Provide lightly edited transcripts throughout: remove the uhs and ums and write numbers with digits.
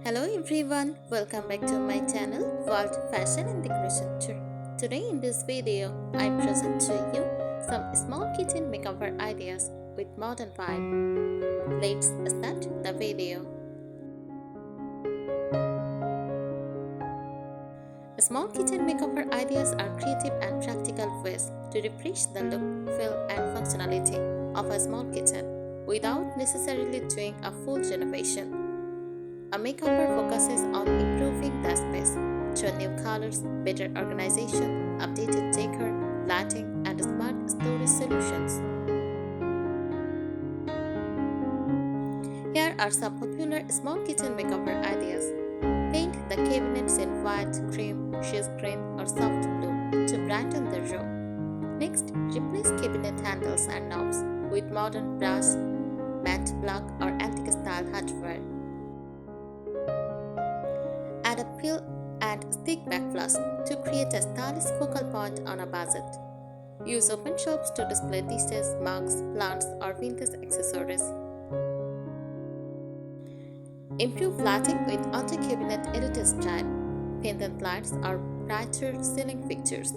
Hello everyone, welcome back to my channel World Fashion and Decoration Tour. Today in this video, I present to you some small kitchen makeover ideas with modern vibe. Let's start the video. Small kitchen makeover ideas are creative and practical ways to refresh the look, feel and functionality of a small kitchen without necessarily doing a full renovation. A makeover focuses on improving the space through new colors, better organization, updated decor, lighting, and smart storage solutions. Here are some popular small kitchen makeover ideas. Paint the cabinets in white, cream, sheet green, or soft blue to brighten the room. Next, replace cabinet handles and knobs with modern brass, matte black, or antique style hardware. Add a peel and stick backflush to create a stylish focal point on a budget. Use open shelves to display dishes, mugs, plants, or vintage accessories. Improve lighting with anti-cabinet edited style, pendant lights, or brighter ceiling fixtures.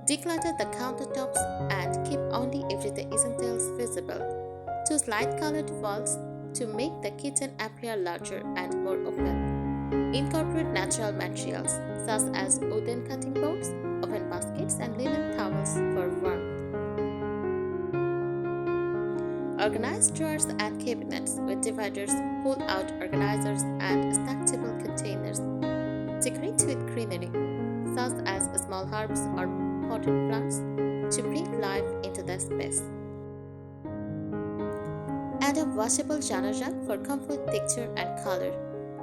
Declutter the countertops and keep only everyday essentials visible. Choose light-colored walls to make the kitchen appear larger and more open. Incorporate natural materials such as wooden cutting boards, open baskets, and linen towels for warmth. Organize drawers and cabinets with dividers, pull-out organizers, and stackable containers. Decorate with greenery, such as small herbs or potted plants, to bring life into the space. Add a washable genre rack for comfort, texture, and color.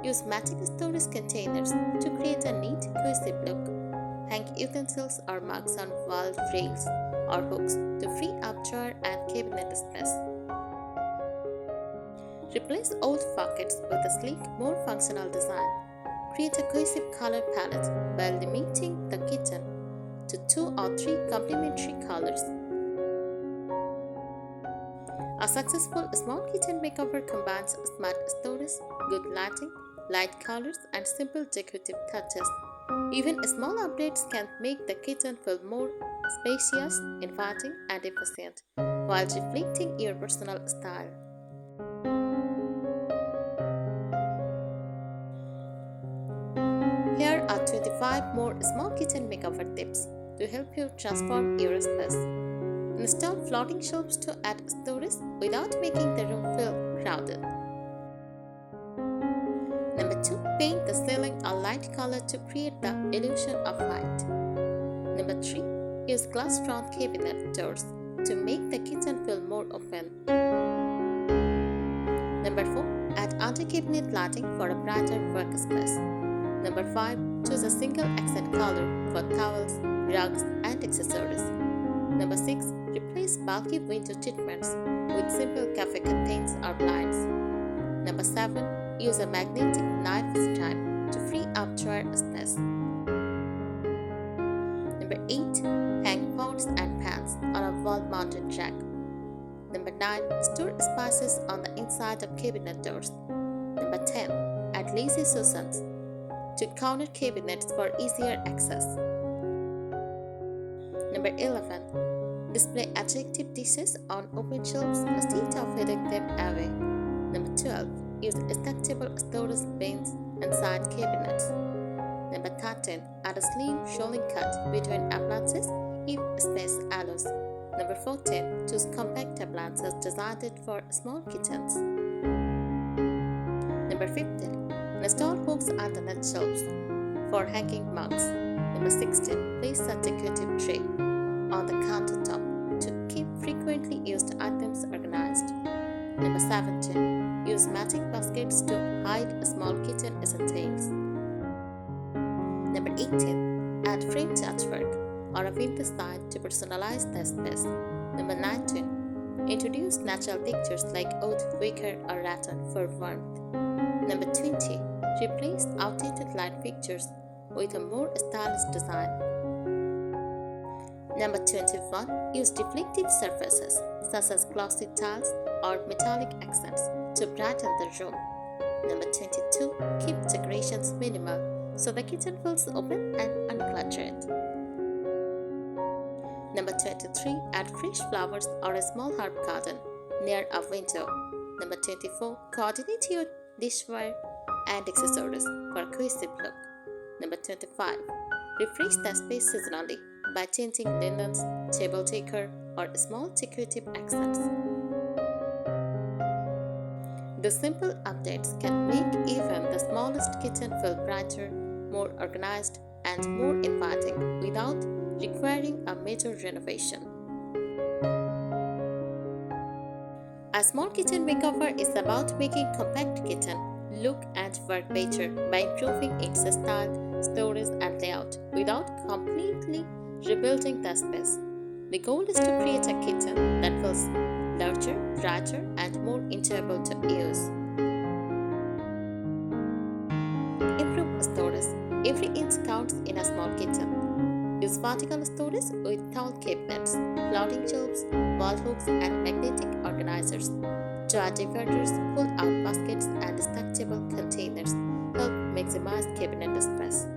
Use matic storage containers to create a neat, cohesive look. Hang utensils or mugs on wall rails or hooks to free up drawer and cabinet space. Replace old buckets with a sleek, more functional design. Create a cohesive color palette by limiting the kitchen to 2 or 3 complementary colors. A successful small kitchen makeover combines smart storage, good lighting, light colors, and simple decorative touches. Even small updates can make the kitchen feel more spacious, inviting, and efficient, while reflecting your personal style. Here are 25 more small kitchen makeover tips to help you transform your space. Install floating shelves to add storage without making the room feel crowded. Number 2. Paint the ceiling a light color to create the illusion of light. Number 3. Use glass front cabinet doors to make the kitchen feel more open. Number 4. Add anti-cabinet lighting for a brighter workspace. Number 5. Choose a single accent color for towels, rugs, and accessories. Number 6. Replace bulky window treatments with simple cafe curtains or blinds. Number 7. Use a magnetic knife stripe to free up drawer space. Number 8. Hang pots and pans on a wall-mounted rack. Number 9. Store spices on the inside of cabinet doors. Number 10. Add lazy cushions to counter cabinets for easier access. Number 11. Display attractive dishes on open shelves instead of hiding them away. Number 12. Use stackable storage bins and side cabinets. Number 13. Add a slim showing cut between appliances if space allows. Number 14. Choose compact appliances designed for small kitchens. Number 15. Install hooks underneath shelves for hanging mugs. Number 16. Place a decorative tray on the countertop to keep frequently used items organized. Number 17. Use matching baskets to hide small kitchen essentials. Number 18. Add framed artwork or a vintage sign to personalize the space. Number 19. Introduce natural textures like oud, wicker, or rattan for warmth. Number 20. Replace outdated light fixtures with a more stylish design. Number 21. Use reflective surfaces such as glossy tiles or metallic accents to brighten the room. Number 22. Keep decorations minimal so the kitchen feels open and uncluttered. Number 23. Add fresh flowers or a small herb garden near a window. Number 24. Coordinate your dishware and accessories for a cohesive look. Number 25. Refresh the space seasonally by changing linens, table decor, or small decorative accents. The simple updates can make even the smallest kitchen feel brighter, more organized, and more inviting without requiring a major renovation. A small kitchen makeover is about making compact kitchen look and work better by improving its style, storage, and layout without completely rebuilding the space. The goal is to create a kitchen that feels larger, brighter, and more enjoyable to use. Improve storage. Every inch counts in a small kitchen. Use vertical storage with tall cabinets, floating shelves, wall hooks, and magnetic organizers. Jar dividers, pull-out baskets, and stackable containers help maximize cabinet space.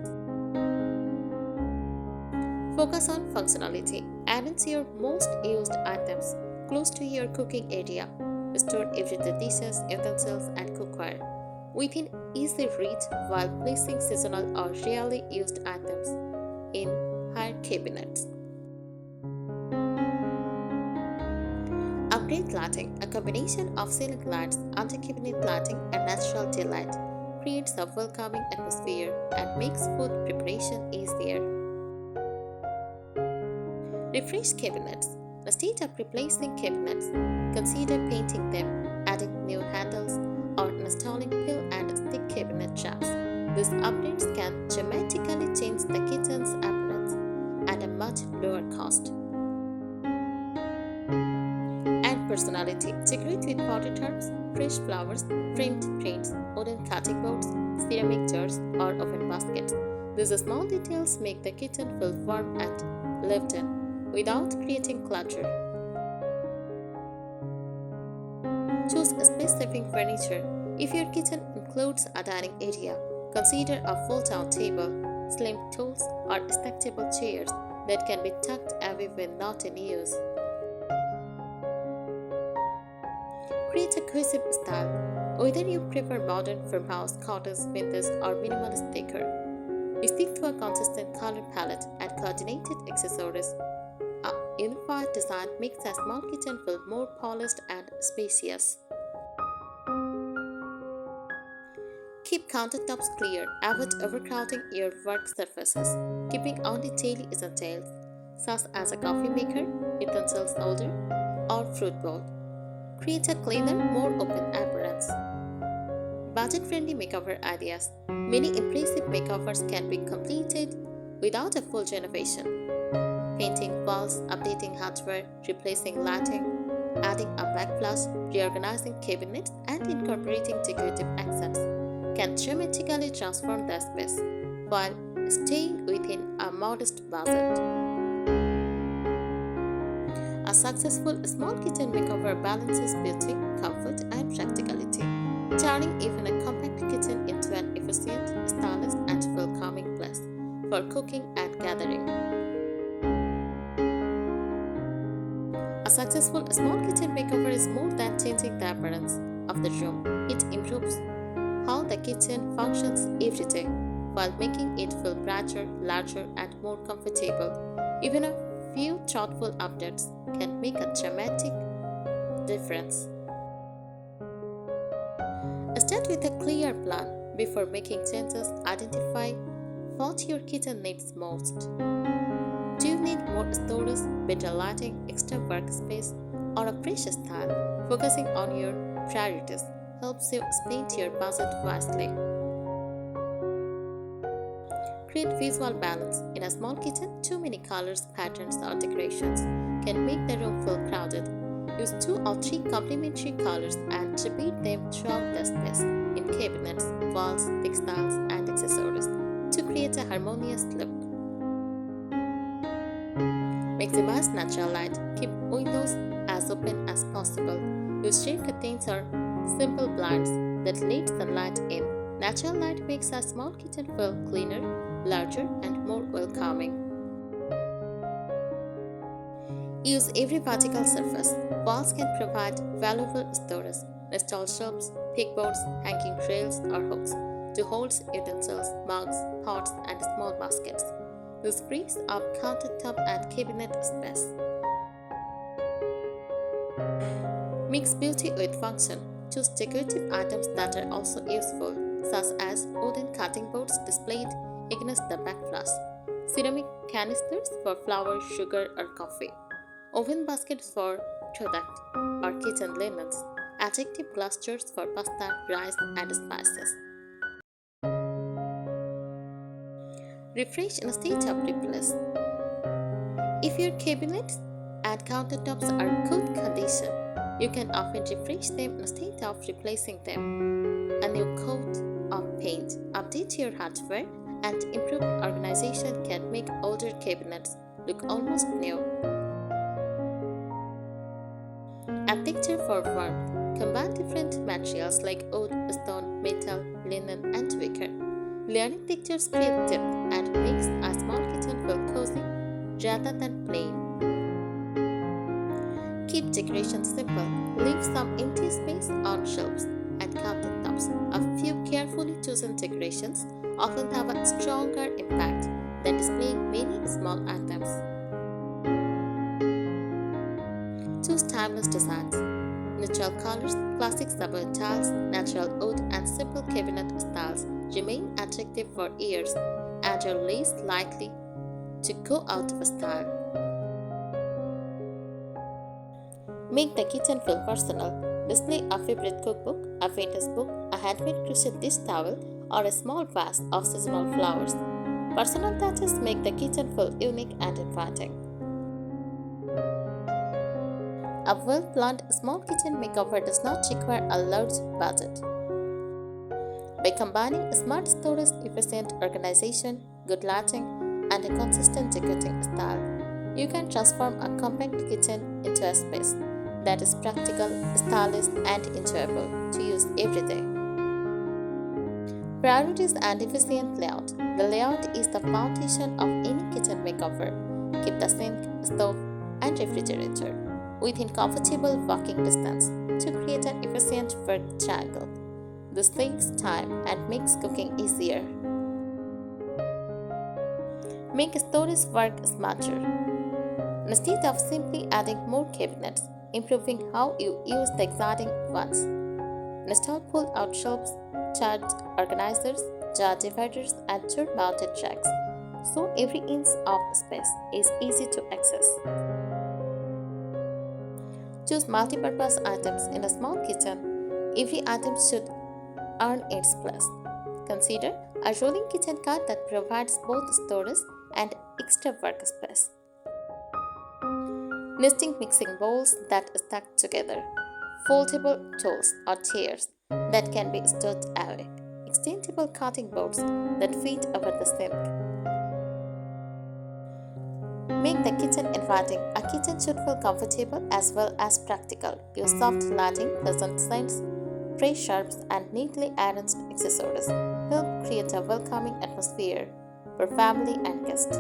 Focus on functionality. Arrange your most used items close to your cooking area. Store everyday dishes, utensils, and cookware within easy reach while placing seasonal or rarely used items in higher cabinets. Upgrade lighting. A combination of ceiling lights, under-cabinet lighting, and natural daylight creates a welcoming atmosphere and makes food preparation easier. Refresh cabinets. Instead of replacing cabinets, consider painting them, adding new handles, or installing peel and stick cabinet traps. These upgrades can dramatically change the kitchen's appearance at a much lower cost. Add personality. Decorate with potted herbs, fresh flowers, framed prints, wooden cutting boards, ceramic jars, or open baskets. These small details make the kitchen feel warm and lived in without creating clutter. Choose space-saving furniture. If your kitchen includes a dining area, consider a fold-down table, slim tools, or stackable chairs that can be tucked away when not in use. Create a cohesive style. Whether you prefer modern farmhouse, cottage, vintage, or minimalist decor, stick to a consistent color palette and coordinated accessories. A unified design makes a small kitchen feel more polished and spacious. Keep countertops clear. Avoid overcrowding your work surfaces, keeping only daily essentials such as a coffee maker, utensils holder, or fruit bowl. Create a cleaner, more open appearance. Budget-friendly makeover ideas. Many impressive makeovers can be completed without a full renovation. Painting walls, updating hardware, replacing lighting, adding a backsplash, reorganizing cabinets, and incorporating decorative accents can dramatically transform the space while staying within a modest budget. A successful small kitchen makeover balances beauty, comfort, and practicality, turning even a compact kitchen into an efficient, stylish, and welcoming place for cooking and gathering. A successful small kitchen makeover is more than changing the appearance of the room. It improves how the kitchen functions every day while making it feel brighter, larger, and more comfortable. Even a few thoughtful updates can make a dramatic difference. Start with a clear plan. Before making changes, identify what your kitchen needs most. Do you need more storage, better lighting, extra workspace, or a fresh style? Focusing on your priorities helps you spend your budget wisely. Create visual balance. In a small kitchen, too many colors, patterns, or decorations can make the room feel crowded. Use 2 or 3 complementary colors and repeat them throughout the space in cabinets, walls, textiles, and accessories to create a harmonious look. Maximize natural light. Keep windows as open as possible. Use shade curtains or simple blinds that let sunlight in. Natural light makes a small kitchen feel cleaner, larger, and more welcoming. Use every vertical surface. Walls can provide valuable storage. Install shelves, pegboards, hanging rails, or hooks to hold utensils, mugs, pots, and small baskets. This frees up countertop and cabinet space. Mix beauty with function. Choose decorative items that are also useful, such as wooden cutting boards displayed against the backflash, ceramic canisters for flour, sugar, or coffee, oven baskets for product or kitchen linens, attractive glass jars for pasta, rice, and spices. Refresh instead of replace. If your cabinets and countertops are good condition, you can often refresh them instead of replacing them. A new coat of paint, update your hardware, and improved organization can make older cabinets look almost new. Add texture for warmth. Combine different materials like wood, stone, metal, linen, and wicker. Layering textures creates depth and makes a small kitchen feel cozy rather than plain. Keep decorations simple. Leave some empty space on shelves and countertops. A few carefully chosen decorations often have a stronger impact than displaying many small items. Choose timeless designs. Neutral colors, classic suburban tiles, natural wood, and simple cabinet styles remain attractive for years and are less likely to go out of style. Make the kitchen feel personal. Display a favorite cookbook, a vintage book, a handmade crochet dish towel, or a small vase of seasonal flowers. Personal touches make the kitchen feel unique and inviting. A well-planned small kitchen makeover does not require a large budget. By combining smart storage, efficient organization, good lighting, and a consistent decorating style, you can transform a compact kitchen into a space that is practical, stylish, and enjoyable to use every day. Priorities and efficient layout. The layout is the foundation of any kitchen makeover. Keep the sink, stove, and refrigerator within comfortable walking distance to create an efficient work triangle. This saves time and makes cooking easier. Make storage work smarter. Instead of simply adding more cabinets, improving how you use the existing ones. Install pull-out shelves, chart organizers, jar dividers, and door-mounted racks, so every inch of space is easy to access. Choose multi-purpose items in a small kitchen. Every item should earn its place. Consider a rolling kitchen cart that provides both storage and extra workspace. Nesting mixing bowls that stack together. Foldable tools or chairs that can be stowed away. Extendable cutting boards that fit over the sink. Make the kitchen inviting. A kitchen should feel comfortable as well as practical. Use soft lighting, pleasant scents, fresh herbs, and neatly arranged accessories. Help create a welcoming atmosphere for family and guests.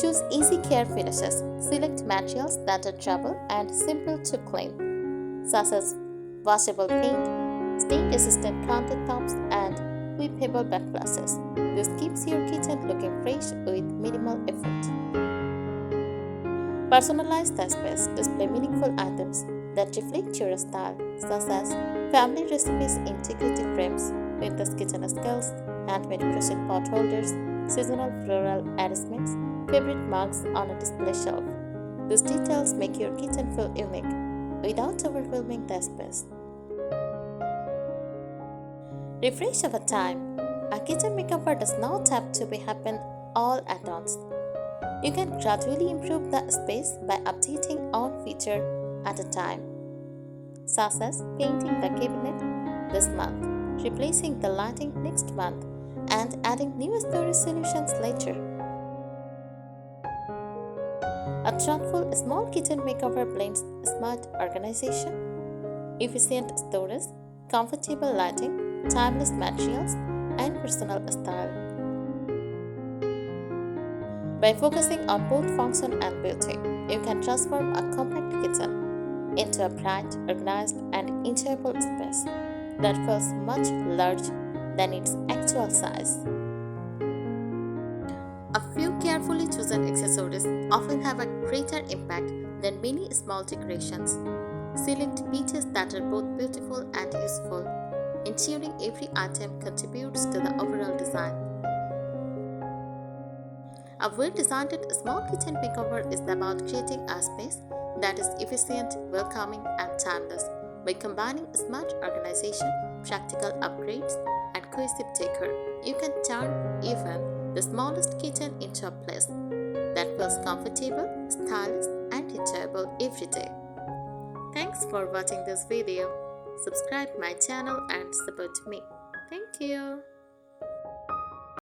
Choose easy care finishes. Select materials that are durable and simple to clean, such as washable paint, stain-resistant countertops, and weepable backflashes. This keeps your kitchen looking fresh with minimal effort. Personalize the space. Display meaningful items that reflect your style, such as family recipes in decorative frames, vintage kitchen skills, handmade crochet pot holders, seasonal floral arrangements, favorite mugs on a display shelf. These details make your kitchen feel unique without overwhelming the space. Refresh over time. A kitchen makeover does not have to happen all at once. You can gradually improve the space by updating one feature at a time, such as painting the cabinet this month, replacing the lighting next month, and adding new storage solutions later. A thoughtful small kitchen makeover blends smart organization, efficient storage, comfortable lighting, timeless materials, and personal style. By focusing on both function and beauty, you can transform a compact kitchen into a bright, organized, and enjoyable space that feels much larger than its actual size. A few carefully chosen accessories often have a greater impact than many small decorations. Select pieces that are both beautiful and useful, ensuring every item contributes to the overall design. A well-designed small kitchen makeover is about creating a space that is efficient, welcoming, and timeless. By combining smart organization, practical upgrades, and cohesive decor, you can turn even the smallest kitchen into a place that feels comfortable, stylish, and enjoyable every day. Thanks for watching this video. Subscribe my channel and support me. Thank you.